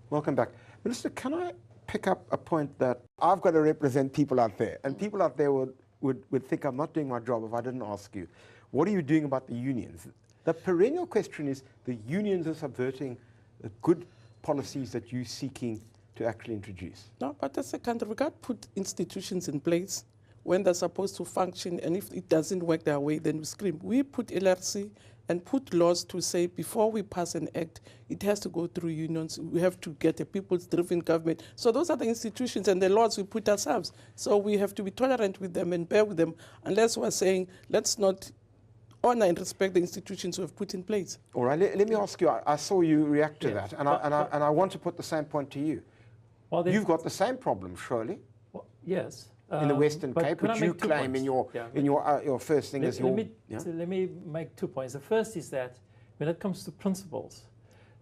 Welcome back. Minister, can I pick up a point that I've got to represent people out there, and people out there would think I'm not doing my job if I didn't ask you. What are you doing about the unions? The perennial question is the unions are subverting the good policies that you're seeking to actually introduce. No, but as a country, we can't put institutions in place when they're supposed to function, and if it doesn't work their way, then we scream. We put LRC and put laws to say before we pass an act, it has to go through unions. We have to get a people's-driven government. So those are the institutions and the laws we put ourselves. So we have to be tolerant with them and bear with them, unless we're saying, let's not honor and respect the institutions we have put in place. All right, let me ask you, I saw you react to that, and I want to put the same point to you. Well, you've got the same problem, surely? Well, yes. In the Western Cape, which you claim in your first thing is your... So let me make 2 points. The first is that when it comes to principles,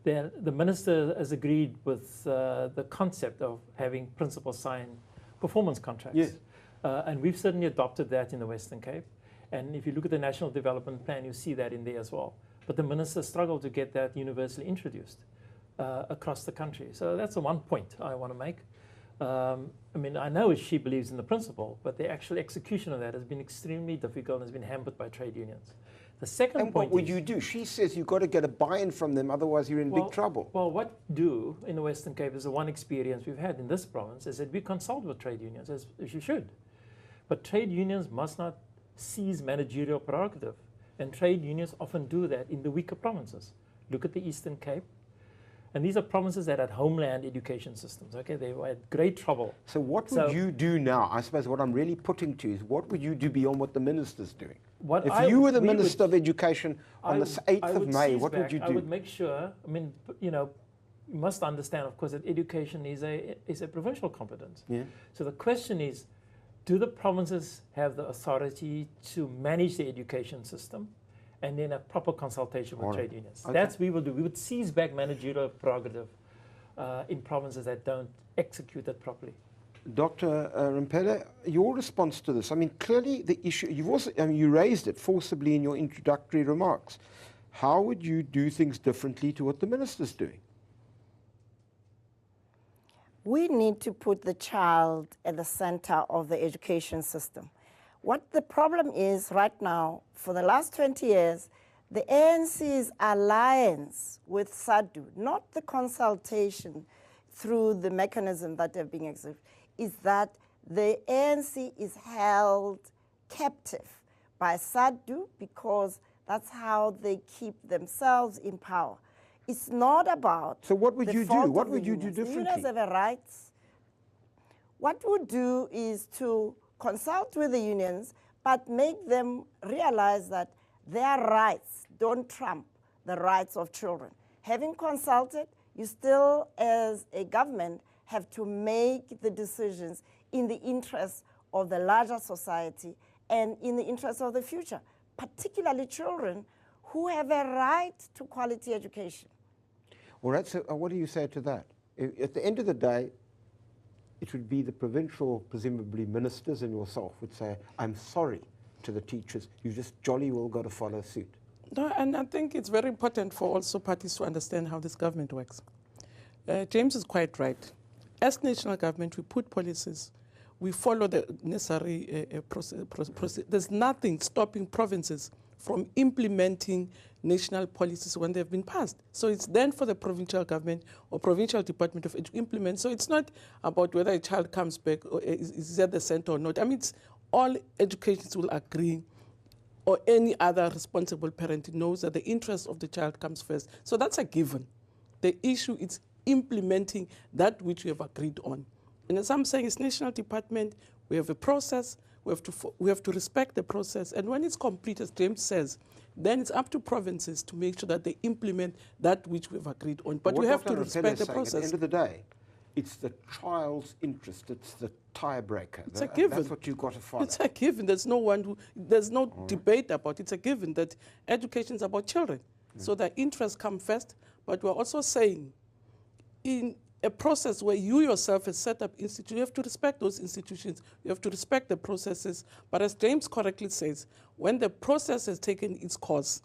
then the minister has agreed with the concept of having principals sign performance contracts. Yes. And we've certainly adopted that in the Western Cape. And if you look at the National Development Plan, you see that in there as well. But the minister struggled to get that universally introduced across the country. So that's the one point I want to make. I mean, I know she believes in the principle, but the actual execution of that has been extremely difficult and has been hampered by trade unions. The second point what would you do? She says you've got to get a buy-in from them, otherwise you're in big trouble. Well, what we do in the Western Cape is the one experience we've had in this province is that we consult with trade unions, as you should. But trade unions must not seize managerial prerogative. And trade unions often do that in the weaker provinces. Look at the Eastern Cape. And these are provinces that had homeland education systems. Okay, they were at great trouble. So what would you do now? I suppose what I'm really putting to you is what would you do beyond what the minister's doing? If you were the Minister of Education on the 8th of May, what would you do? I would make sure, I mean, you know, you must understand, of course, that education is a provincial competence. Yeah. So the question is, do the provinces have the authority to manage the education system? And then a proper consultation with trade unions. Okay. That's what we will do. We would seize back managerial prerogative in provinces that don't execute it properly. Dr. Ramphela, your response to this, I mean, clearly the issue, you've also, I mean, you raised it forcibly in your introductory remarks. How would you do things differently to what the minister's doing? We need to put the child at the center of the education system. What the problem is right now, for the last 20 years, the ANC's alliance with SADU, not the consultation through the mechanism that they're being executed, is that the ANC is held captive by SADU because that's how they keep themselves in power. It's not about... So what would you do? What would you do differently? The unions have a rights. What we do is to consult with the unions, but make them realize that their rights don't trump the rights of children. Having consulted, you still, as a government, have to make the decisions in the interest of the larger society and in the interest of the future, particularly children who have a right to quality education. All right, so what do you say to that? At the end of the day, it would be the provincial, presumably ministers and yourself would say, I'm sorry to the teachers, you just jolly well got to follow suit. No, and I think it's very important for also parties to understand how this government works. James is quite right. As national government, we put policies, we follow the necessary process. There's nothing stopping provinces from implementing national policies when they've been passed. So it's then for the provincial government or provincial department of education to implement. So it's not about whether a child comes back or is at the center or not. I mean, it's all educators will agree, or any other responsible parent knows that the interest of the child comes first. So that's a given. The issue is implementing that which we have agreed on. And as I'm saying, it's national department, we have a process, we have to respect the process, and when it's complete, as James says, then it's up to provinces to make sure that they implement that which we've agreed on. But we have to respect the process. At the end of the day, it's the child's interest, it's the tiebreaker. It's a given. That's what you've got to follow. It's a given. There's no one who, there's no debate about it. It's a given that education is about children. So the interests come first, but we're also saying in a process where you yourself have set up institutions, you have to respect those institutions, you have to respect the processes. But as James correctly says, when the process has taken its course,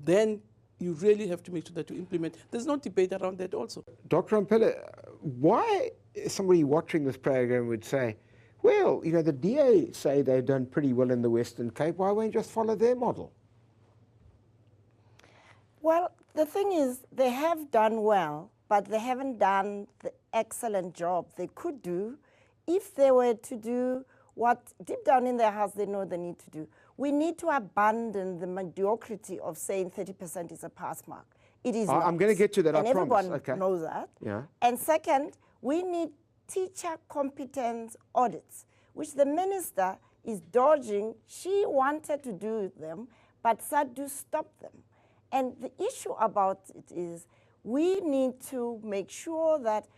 then you really have to make sure that you implement. There's no debate around that also. Dr. Ramphela, why somebody watching this program would say, well, you know, the DA say they've done pretty well in the Western Cape, why won't you just follow their model? Well, the thing is, they have done well, but they haven't done the excellent job they could do if they were to do what deep down in their hearts they know they need to do. We need to abandon the mediocrity of saying 30% is a pass mark. It is not. I'm going to get to that, and I promise. everyone knows that. Yeah. And second, we need teacher competence audits, which the minister is dodging. She wanted to do them, but Seg2 stopped them. And the issue about it is we need to make sure that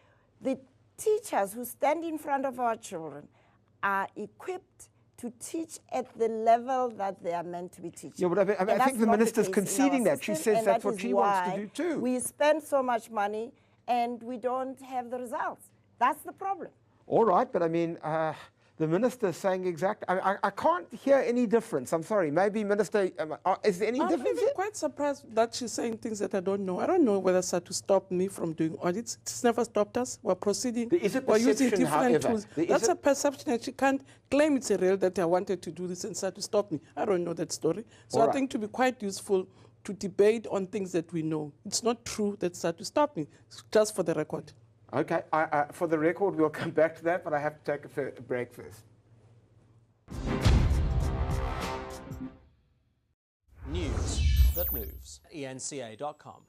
the teachers who stand in front of our children are equipped to teach at the level that they are meant to be teaching. Yeah, but I think the minister's conceding that. She says that's what she wants to do too. We spend so much money and we don't have the results. That's the problem. All right, but I mean, the minister is saying exactly. I can't hear any difference. I'm sorry. Maybe, Minister, is there any difference? I'm even quite surprised that she's saying things that I don't know. I don't know whether Seg2 stopped me from doing audits. It's never stopped us. We're proceeding. There is a We're using perception, different however. tools. That's a perception, and she can't claim it's a real that I wanted to do this and Seg2 stopped me. I don't know that story. So All I right. think to be quite useful to debate on things that we know. It's not true that Seg2 stopped me, just for the record. Okay, for the record, we'll come back to that, but I have to take a break first. News that moves. AgangSA.com.